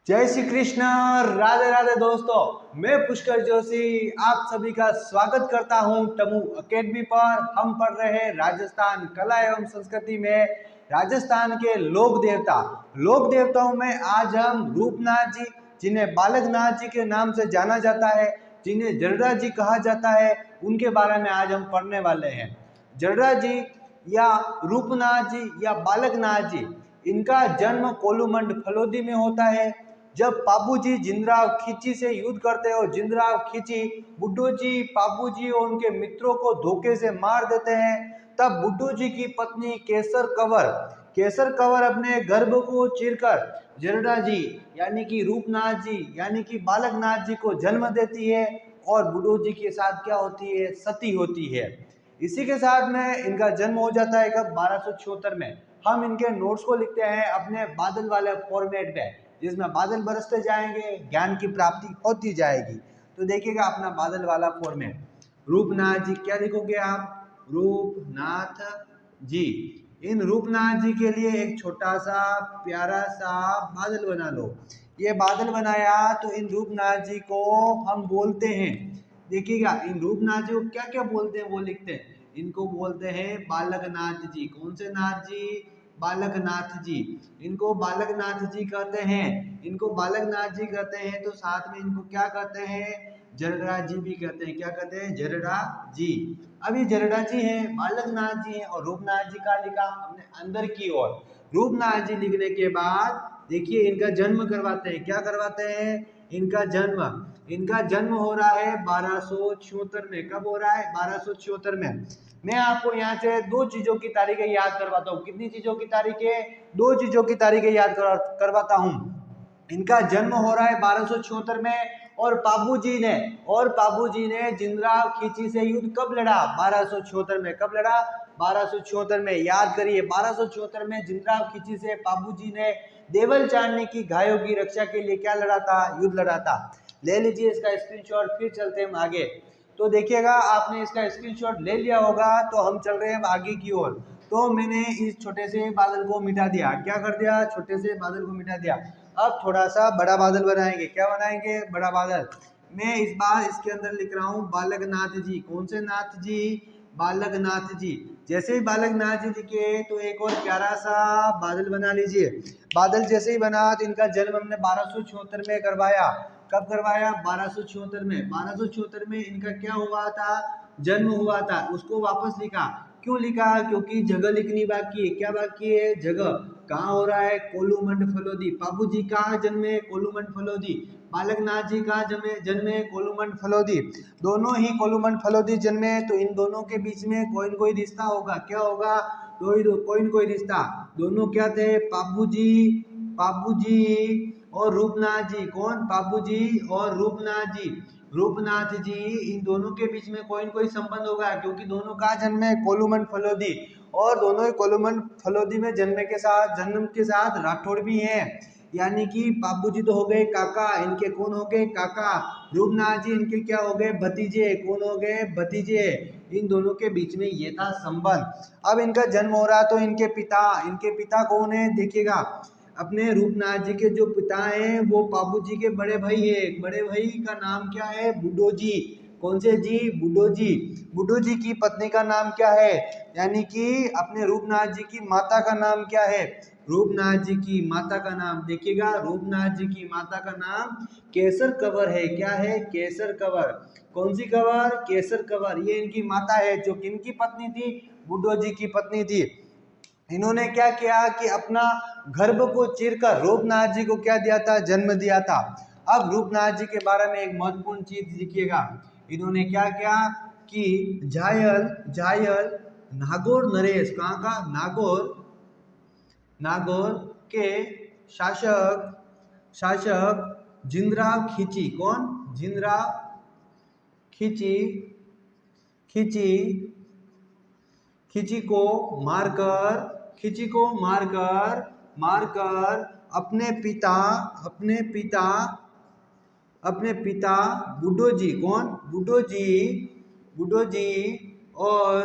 जय श्री कृष्ण। राधे राधे दोस्तों, मैं पुष्कर जोशी आप सभी का स्वागत करता हूं टमू अकेडमी पर। हम पढ़ रहे हैं राजस्थान कला एवं संस्कृति में राजस्थान के लोक देवताओं में आज हम रूपनाथ जी, जिन्हें बालकनाथ जी के नाम से जाना जाता है, जिन्हें जरड़ा जी कहा जाता है, उनके बारे में आज हम पढ़ने वाले हैं। जरड़ा जी या रूपनाथ जी या बालकनाथ जी, इनका जन्म कोलूमंड फलोदी में होता है। जब पाबूजी जिंदराव खींची से युद्ध करते हो, जिंदराव खींची बुड्ढू जी पाबू जी और उनके मित्रों को धोखे से मार देते हैं, तब बुड्ढू जी की पत्नी केसर कंवर अपने गर्भ को चीरकर जरड़ा जी यानी कि रूपनाथ जी यानी कि बालकनाथ जी को जन्म देती है और बुड्ढू जी के साथ क्या होती है, सती होती है। इसी के साथ में इनका जन्म हो जाता है कब, 1276 में। हम इनके नोट्स को लिखते हैं अपने बादल वाले फॉर्मेट में, जिसमें बादल बरसते जाएंगे, ज्ञान की प्राप्ति होती जाएगी। तो देखिएगा अपना बादल वाला फॉर्मेट। रूपनाथ जी क्या लिखोगे आप, रूपनाथ जी। इन रूपनाथ जी के लिए एक छोटा सा प्यारा सा बादल बना लो। ये बादल बनाया तो इन रूपनाथ जी को हम बोलते हैं, देखिएगा इन रूपनाथ जी को क्या क्या बोलते हैं वो लिखते हैं। इनको बोलते हैं बालकनाथ जी। कौन से नाथ जी, बालकनाथ जी। इनको बालकनाथ जी कहते हैं, इनको बालकनाथ जी कहते हैं। तो साथ में इनको क्या कहते हैं, जरड़ा जी भी कहते हैं। क्या कहते हैं, जरड़ा जी। अभी जरड़ा जी हैं, बालकनाथ जी हैं और रूपनाथ जी का लिखा हमने अंदर की ओर। रूपनाथ जी लिखने के बाद देखिए इनका जन्म करवाते हैं। क्या करवाते हैं, इनका जन्म हो रहा है 1276 में। कब हो रहा है, 1276 में। मैं आपको यहाँ से दो चीजों की तारीखें याद करवाता हूँ। कितनी चीजों की तारीखें, दो चीजों की तारीखें याद करवाता हूँ। इनका जन्म हो रहा है 1276 में और पाबू जी ने जिंदराव खींची से युद्ध कब लड़ा, 1276 में। कब लड़ा, 1276 में। याद करिए 1276 में जिंदराव खींची से पाबू जी ने देवल चांदनी की गायों की रक्षा के लिए क्या लड़ा था, युद्ध लड़ा था। ले लीजिए इसका स्क्रीनशॉट, फिर चलते हैं आगे। तो देखिएगा आपने इसका स्क्रीनशॉट ले लिया होगा। तो हम चल रहे हैं आगे की ओर। तो मैंने इस छोटे से बादल को मिटा दिया। क्या कर दिया, छोटे से बादल को मिटा दिया। अब थोड़ा सा बड़ा बादल बनाएंगे। क्या बनाएंगे, बड़ा बादल। मैं इस बार इसके अंदर लिख रहा हूँ बालकनाथ जी। कौन से नाथ जी, बालकनाथ जी। जैसे ही बालकनाथ जी लिखे तो एक और प्यारा सा बादल बना लीजिए। बादल जैसे ही बना तो इनका जन्म हमने 1276 में करवाया। कब करवाया, 1276 में। 1276 में इनका क्या हुआ था, जन्म हुआ था। उसको वापस लिखा। क्यों लिखा, क्योंकि जगह लिखनी बाकी है। क्या बाकी है, जगह। कहाँ हो रहा है, कोलूमंड फलोदी। बाबू जी कहाँ जन्मे, कोलूमंड फलोदी। बालकनाथ जी कहाँ जन्मे, कोलूमंड फलोदी। दोनों ही कोलूमंड फलोदी जन्मे। तो इन दोनों के बीच में कोई न कोई रिश्ता होगा। क्या होगा, कोई न कोई रिश्ता। दोनों क्या थे, पाबू जी और रूपनाथ जी। कौन, पाबू जी और रूपनाथ जी। इन दोनों के बीच में कोई न कोई संबंध होगा, क्योंकि दोनों का जन्म है कोलूमंड फलोदी। और दोनों ही कोलूमंड फलोदी में जन्म के साथ राठौड़ भी हैं। यानी कि पाबू जी तो हो गए काका, इनके कौन हो गए, काका। रूपनाथ जी इनके क्या हो गए, भतीजे। कौन हो गए, भतीजे। इन दोनों के बीच में ये था संबंध। अब इनका जन्म हो रहा तो इनके पिता कौन है, देखिएगा अपने रूपनाथ जी के जो पिता हैं वो पाबू जी के बड़े भाई है। बड़े भाई का नाम क्या है, बुड्ढो जी। कौन से जी, बुड्ढो जी। बुड्ढो जी की पत्नी का नाम क्या है, यानी कि अपने रूपनाथ जी की माता का नाम क्या है, रूपनाथ जी की माता का नाम। देखिएगा रूपनाथ जी की माता का नाम केसर कंवर है। क्या है, केसर कंवर। कौन सी कंवर, केसर कंवर। ये इनकी माता है, जो किनकी पत्नी थी, बुड्ढो जी की पत्नी थी। इन्होंने क्या किया कि अपना गर्भ को चीरकर रूपनाथ जी को क्या दिया था, जन्म दिया था। अब रूपनाथ जी के बारे में एक महत्वपूर्ण चीज लिखिएगा। इन्होंने क्या किया कि झायल नागौर नरेश, कहाँ का, नागौर के शासक जिंदराव खींची। कौन, जिंदराव खींची को मारकर अपने पिता बुड्ढो जी। कौन, बुड्ढो जी और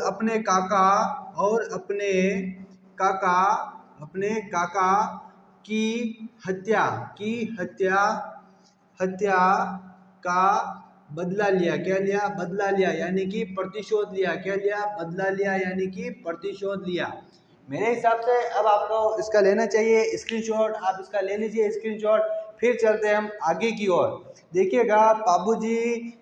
अपने काका की हत्या हत्या का बदला लिया। क्या लिया? बदला लिया, यानी कि प्रतिशोध लिया। क्या लिया? बदला लिया, यानी कि प्रतिशोध लिया। मेरे हिसाब से अब आपको इसका लेना चाहिए स्क्रीनशॉट, आप इसका ले लीजिए स्क्रीनशॉट। फिर चलते हैं हम आगे की ओर। देखिएगा, बाबू जी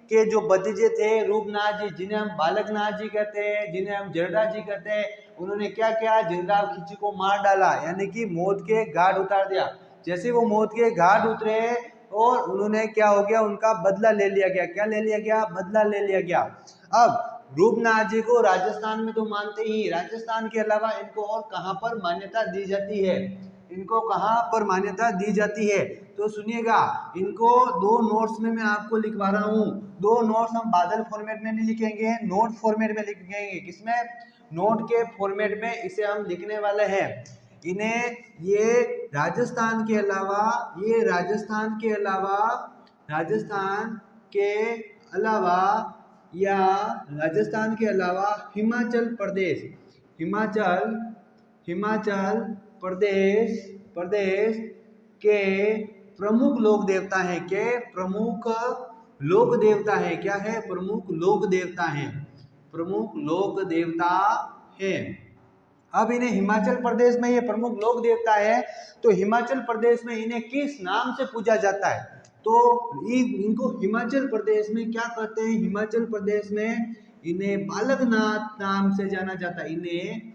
के जो भतीजे थे रूपनाथ जी, जिन्हें हम बालकनाथ जी कहते हैं, जिन्हें हम जरदार जी कहते हैं, उन्होंने क्या किया? जिंदा खिची को मार डाला, यानी कि मौत के घाट उतार दिया। जैसे वो मौत के घाट उतरे और उन्होंने क्या हो गया? उनका बदला ले लिया गया। क्या ले लिया गया? बदला ले लिया गया। अब रूपनाथ जी को राजस्थान में तो मानते ही, राजस्थान के अलावा इनको और कहां पर मान्यता दी जाती है? इनको कहां पर मान्यता दी जाती है? तो सुनिएगा, इनको दो नोट्स में मैं आपको लिखवा रहा हूं। दो नोट्स हम बादल फॉर्मेट में नहीं लिखेंगे, नोट फॉर्मेट में लिखेंगे। किसमें? नोट के फॉर्मेट में इसे हम लिखने वाले हैं। इन्हें ये राजस्थान के अलावा हिमाचल प्रदेश के प्रमुख लोक देवता हैं। के प्रमुख लोक देवता है। क्या है? प्रमुख लोक देवता हैं। प्रमुख लोक देवता है। अब इन्हें हिमाचल प्रदेश में ये प्रमुख लोक देवता है, तो हिमाचल प्रदेश में इन्हें किस नाम से पूजा जाता है? तो इनको हिमाचल प्रदेश में क्या कहते हैं? हिमाचल प्रदेश में इन्हें बालकनाथ नाम से जाना जाता है। इन्हें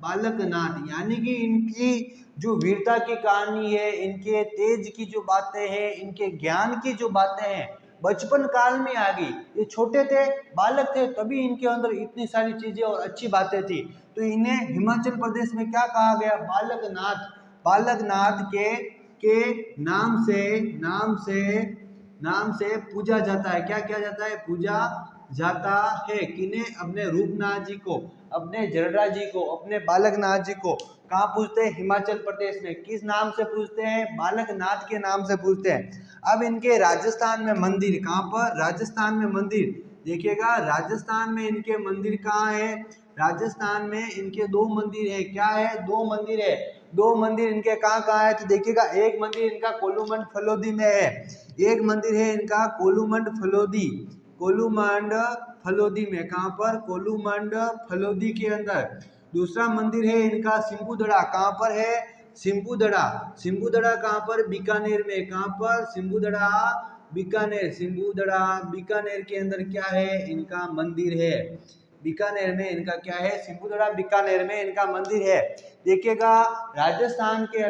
बालकनाथ, यानी कि इनकी जो वीरता की कहानी है, इनके तेज की जो बातें हैं, इनके ज्ञान की जो बातें हैं, बचपन काल में आ गई। ये छोटे थे, बालक थे, तभी इनके अंदर इतनी सारी चीजें और अच्छी बातें थी। तो इन्हें हिमाचल प्रदेश में क्या कहा गया? बालकनाथ के नाम से पूजा जाता है। क्या किया जाता है? पूजा जाता है। किन्हें? अपने रूपनाथ जी को, अपने जरडा जी को, अपने बालकनाथ जी को। कहाँ पूजते हैं? हिमाचल प्रदेश में। किस नाम से पूजते हैं? बालकनाथ के नाम से पूजते हैं। अब इनके राजस्थान में मंदिर, कहाँ पर? राजस्थान में मंदिर। देखिएगा, राजस्थान में इनके मंदिर कहाँ है? राजस्थान में इनके दो मंदिर है। क्या है? दो मंदिर है। दो मंदिर इनके कहाँ है? तो देखिएगा, एक मंदिर इनका कोलूमंड फलोदी में है। एक मंदिर है इनका कोलूमंड फलोदी में। कहाँ पर? कोलूमंड फलोदी के अंदर। दूसरा मंदिर है इनका सिंबुदड़ा। कहाँ पर है? सिंबुदड़ा कहाँ पर? बीकानेर में। कहाँ पर? सिंबुदड़ा बीकानेर के अंदर क्या है? इनका मंदिर है। बीकानेर में इनका क्या है? सिंबुदड़ा बीकानेर में इनका मंदिर है। देखिएगा, राजस्थान के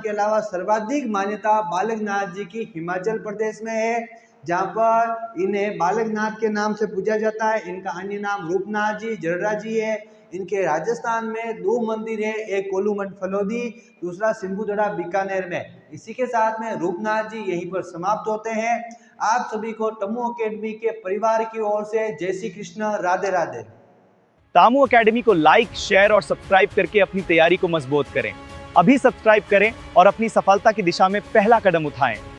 अलावा सर्वाधिक मान्यता बालकनाथ जी की हिमाचल प्रदेश में है, जहाँ पर इन्हें बालकनाथ के नाम से पूजा जाता है। इनका अन्य नाम रूपनाथ जी, जरडा जी है। इनके राजस्थान में दो मंदिर है, एक कोलूमंड फलोदी, दूसरा सिंबुदड़ा बीकानेर में। इसी के साथ में रूपनाथ जी यहीं पर समाप्त होते हैं। आप सभी को टमू अकेडमी के परिवार की ओर से जय श्री कृष्ण, राधे राधे। टामू अकेडमी को लाइक, शेयर और सब्सक्राइब करके अपनी तैयारी को मजबूत करें। अभी सब्सक्राइब करें और अपनी सफलता की दिशा में पहला कदम उठाएं।